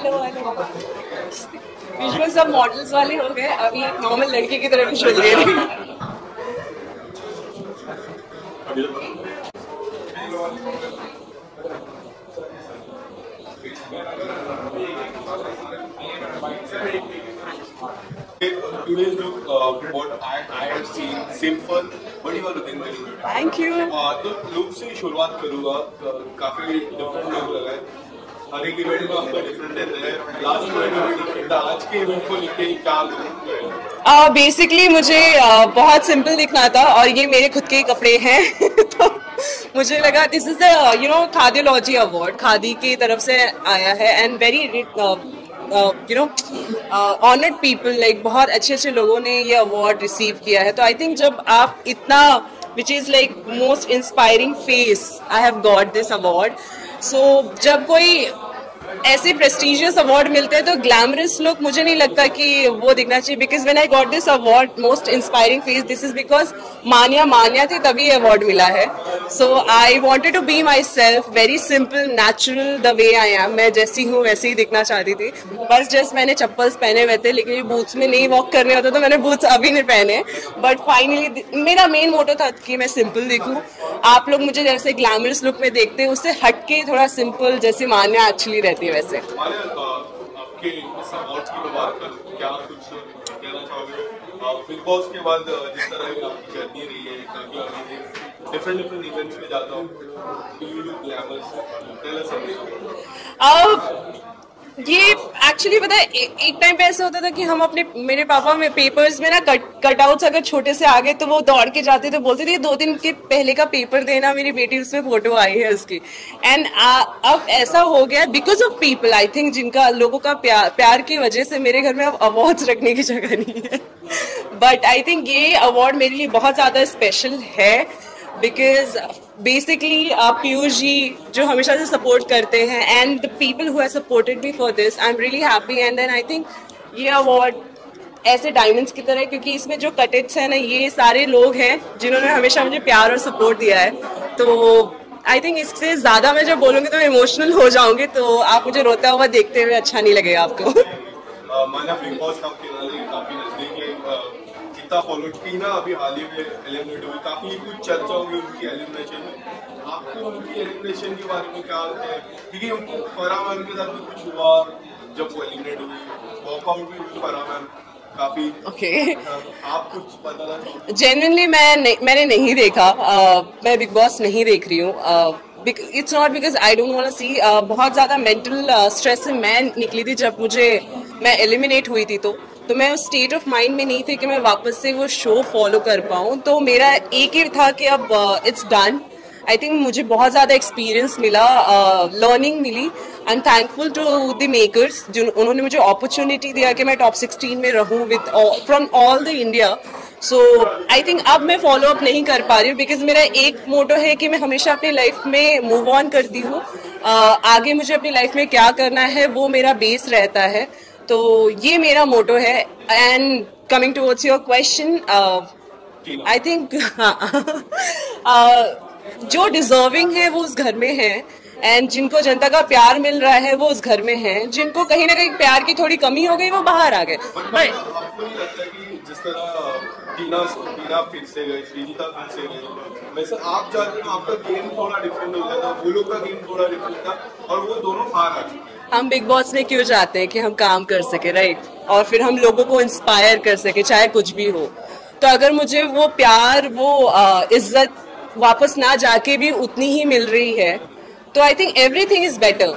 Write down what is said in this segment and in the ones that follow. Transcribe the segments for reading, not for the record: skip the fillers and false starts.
Hello hello. बीच में सब models वाले हो गए, अभी एक नॉर्मल लड़की की तरह भी चल रही है। Today's look, what I have seen, simple, but you are looking very good. Thank you. तो लुक से शुरुआत करूँगा, काफी डिफरेंट लुक लगा है। हर एक इवेंट में आपका डिफरेंट रहता है। लास्ट इवेंट में डिफरेंट था, आज के इवेंट को लेके क्या लुक है? बेसिकली मुझे बहुत सिंपल दिखना था और ये मेरे खुद के कपड़े हैं तो मुझे लगा दिस इज द खादियोलॉजी अवार्ड, खादी की तरफ से आया है and very honoured people, like बहुत अच्छे अच्छे लोगों ने ये अवार्ड रिसीव किया है। तो आई थिंक जब आप इतना which is like most inspiring face, I have got this award. So जब कोई ऐसे प्रेस्टिजियस अवार्ड मिलते हैं तो ग्लैमरस लुक मुझे नहीं लगता कि वो दिखना चाहिए, because when I got this award most inspiring face, this is because Manya थी तभी अवार्ड मिला है। So I wanted to be myself, very simple natural the way I am. मैं जैसी हूँ वैसे ही दिखना चाहती थी। बस जस्ट मैंने चप्पल्स पहने हुए थे, लेकिन ये बूट्स में नहीं वॉक करने होता तो मैंने बूट्स अभी नहीं पहने। बट फाइनली मेरा मेन मोटो था कि मैं सिंपल दिखूं। आप लोग मुझे जैसे ग्लैमरस लुक में देखते हैं उससे हटके थोड़ा सिंपल जैसे मान्या एक्चुअली रहती है वैसे। आपके इस अवार्ड्स की बात कर क्या कुछ कहना चाहोगे? बिग बॉस के बाद जिस तरह की आपकी जर्नी रही है, डिफरेंट इवेंट्स में जाता हूँ, you look glamorous, tell us something. ये एक्चुअली पता है एक टाइम पे ऐसा होता था कि हम अपने मेरे पापा में पेपर्स में ना कटआउट्स अगर छोटे से आ गए तो वो दौड़ के जाते थे, बोलते थे 2 दिन के पहले का पेपर देना, मेरी बेटी उसमें फोटो आई है उसकी। एंड अब ऐसा हो गया because of people, I think जिनका लोगों का प्यार की वजह से मेरे घर में अब अवार्ड्स रखने की जगह नहीं है। बट आई थिंक ये अवार्ड मेरे लिए बहुत ज्यादा स्पेशल है बिकॉज बेसिकली पीयूष जी जो हमेशा से सपोर्ट करते हैं and the people who have supported me for this, I am really happy. And then I think ये अवार्ड ऐसे डायमंड्स की तरह है क्योंकि इसमें जो कटेट्स हैं ना, ये सारे लोग हैं जिन्होंने हमेशा मुझे प्यार और सपोर्ट दिया है। तो आई थिंक इससे ज्यादा मैं जब बोलूंगी तो मैं इमोशनल हो जाऊंगी, तो आप मुझे रोता हुआ देखते हुए अच्छा नहीं लगेगा आपको। बिग बॉस काफी नजदीक है, कितना फॉलो की ना, अभी हाल ही में एलिमिनेट हुई, काफी कुछ चर्चा होगी उनकी एलिमिनेशन में। आपको उनकी एलिमिनेशन के बारे में क्या है? क्योंकि उनको फराह मैम के साथ भी कुछ हुआ जब वो एलिमिनेट हुई, वॉकआउट भी हुई फराह मैम काफी। आप कुछ पता था? जेन्युइनली मैंने नहीं देखा, मैं बिग बॉस नहीं देख रही हूँ। It's not because I don't want to see, बहुत ज्यादा मेंटल स्ट्रेस से मैं निकली थी जब मैं एलिमिनेट हुई थी। तो मैं उस स्टेट ऑफ माइंड में नहीं थी कि मैं वापस से वो शो फॉलो कर पाऊँ। तो मेरा एक ही था कि अब इट्स डन। आई थिंक मुझे बहुत ज़्यादा एक्सपीरियंस मिला, लर्निंग मिली। I am thankful to the makers जो उन्होंने मुझे अपॉर्चुनिटी दिया कि मैं टॉप 16 में रहूँ with from all the India. So I think अब मैं फॉलो अप नहीं कर पा रही हूँ बिकॉज मेरा एक मोटो है कि मैं हमेशा अपनी लाइफ में मूव ऑन करती हूँ। आगे मुझे अपनी लाइफ में क्या करना है वो मेरा बेस रहता है, तो ये मेरा मोटो है। And coming towards your question, I think जो डिजर्विंग है वो उस घर में है एंड जिनको जनता का प्यार मिल रहा है वो उस घर में है। जिनको कहीं ना कहीं प्यार की थोड़ी कमी हो गई वो बाहर आ गए। आपको नहीं लगता कि जिस तरह टीना फिर से गई, श्रीजीता फिर से गई, वैसे आप जाते हो आपका गेम थोड़ा डिफरेंट हो जाता, वो लोग का गेम थोड़ा डिफरेंट था और वो दोनों हार आ चुके। हम बिग बॉस में क्यों जाते हैं कि हम काम कर सके, राइट? और फिर हम लोगों को इंस्पायर कर सके चाहे कुछ भी हो। तो अगर मुझे वो प्यार वो इज्जत वापस ना जाके भी उतनी ही मिल रही है तो I think everything is better.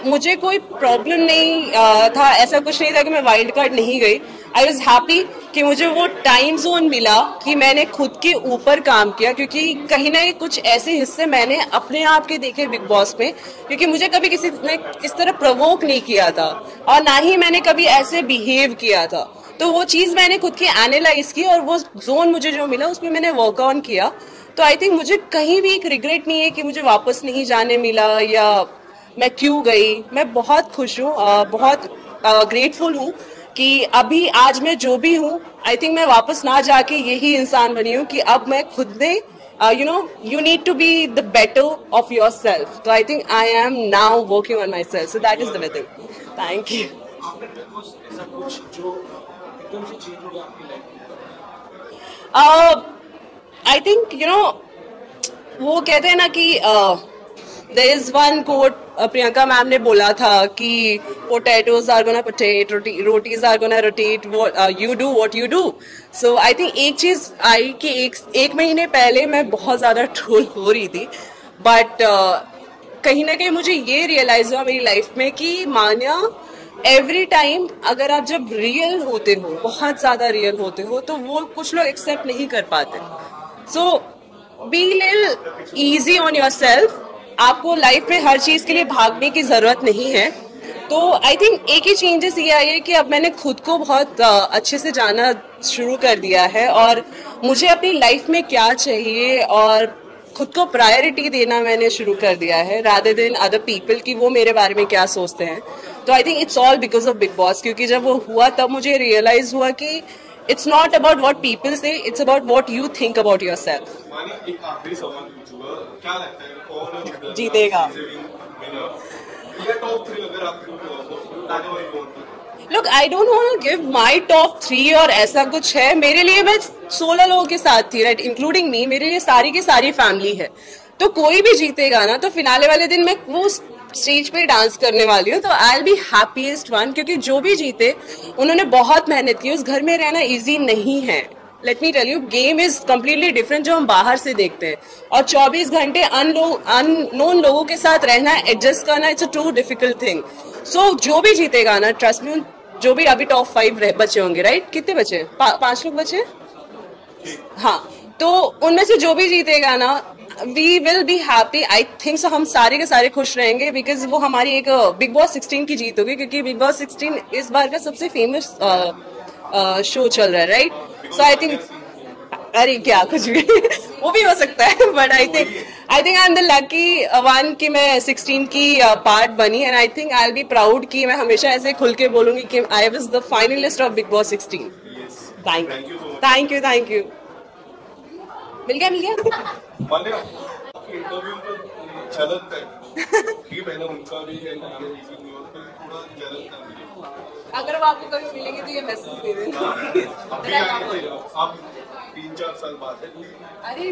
मुझे कोई प्रॉब्लम नहीं था, ऐसा कुछ नहीं था कि मैं वाइल्ड कार्ड नहीं गई। आई वॉज हैप्पी कि मुझे वो टाइम जोन मिला कि मैंने खुद के ऊपर काम किया, क्योंकि कहीं ना कहीं कुछ ऐसे हिस्से मैंने अपने आप के देखे बिग बॉस में, क्योंकि मुझे कभी किसी ने इस तरह प्रवोक नहीं किया था और ना ही मैंने कभी ऐसे बिहेव किया था। तो वो चीज़ मैंने खुद की एनालाइज की और वो जोन मुझे जो मिला उसमें मैंने वर्क ऑन किया। तो आई थिंक मुझे कहीं भी एक रिग्रेट नहीं है कि मुझे वापस नहीं जाने मिला या मैं क्यों गई। मैं बहुत खुश हूँ, बहुत ग्रेटफुल हूँ कि अभी आज मैं जो भी हूँ, आई थिंक मैं वापस ना जाके यही इंसान बनी हूँ कि अब मैं खुद ने you need to be the better of yourself. So I think I am now working on myself. So that is the better. Thank you. आपने बिग बॉस ऐसा कुछ जो एकदम से चेंज हो गया आपकी लाइफ में? आई थिंक यू नो, वो कहते हैं ना कि there is one quote Priyanka ma'am ने बोला था कि potatoes are gonna potate, rotis are gonna rotate, you do what you do. So I think एक चीज आई कि एक महीने पहले मैं बहुत ज्यादा ट्रोल हो रही थी, बट कहीं ना कहीं मुझे ये रियलाइज हुआ मेरी लाइफ में कि मान्या, एवरी टाइम अगर आप जब रियल होते हो, बहुत ज्यादा रियल होते हो, तो वो कुछ लोग एक्सेप्ट नहीं कर पाते। So be little easy on yourself. आपको लाइफ में हर चीज के लिए भागने की जरूरत नहीं है। तो आई थिंक एक ही चेंजेस ये आई है कि अब मैंने खुद को बहुत अच्छे से जाना शुरू कर दिया है, और मुझे अपनी लाइफ में क्या चाहिए और खुद को प्रायोरिटी देना मैंने शुरू कर दिया है, रादर देन अदर पीपल की वो मेरे बारे में क्या सोचते हैं। तो I think it's all because of Bigg Boss, क्योंकि जब वो हुआ तब मुझे रियलाइज हुआ कि it's not about what people से, it's about what you think about yourself. एक आखिरी सवाल पूछूंगा, क्या लगता है कौन जीतेगा? या टॉप 3 अगर आपको look, I don't want to give my top 3 और ऐसा कुछ है। मेरे लिए मैं 16 लोगों के साथ थी, राइट, इंक्लूडिंग मी। मेरे लिए सारी की सारी फैमिली है। तो कोई भी जीतेगा ना, तो फिनाले वाले दिन मैं वो स्टेज पे डांस करने वाली हूँ, तो आई विल बी हैप्पीएस्ट वन, क्योंकि जो भी जीते उन्होंने बहुत मेहनत की। उस घर में रहना इजी नहीं है। Let me tell you, game is completely different जो हम बाहर से देखते हैं, और 24 घंटे अननोन लोगों के साथ रहना, एडजस्ट करना, it's a too difficult thing. So जो भी जीतेगा ना, ट्रस्ट मी, जो भी अभी टॉप 5 बचे होंगे, राइट, कितने बचे? 5 लोग बचे, हाँ, तो उनमें से जो भी जीतेगा ना, we will be happy. I think so, हम सारे के सारे खुश रहेंगे, बिकॉज वो हमारी एक बिग बॉस 16 की जीत होगी, क्योंकि बिग बॉस 16 इस बार का सबसे फेमस शो चल रहा है, राइट। सो आई थिंक, अरे क्या कुछ भी वो भी हो सकता है, but I think I am the lucky one कि मैं 16 की पार्ट बनी, and I think I will be proud कि मैं हमेशा ऐसे खुल के बोलूंगी कि I was the finalist of Bigg Boss 16। Thank you, thank you. मिल गया इंटरव्यू में झलक है पहले उनका भी है, थोड़ा झलक है। अगर वो आपको कभी मिलेंगे तो ये मैसेज दे देना। आप 3-4 साल बाद है। अरे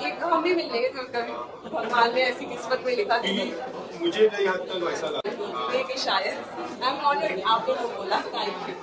एक हम भी मिल लेंगे कभी, भगवान ने ऐसी किस्मत में लिखा थी। मुझे कई हद तक वैसा लगा शायद। आई एम ऑनर्ड, आपने वो बोला। Thank you.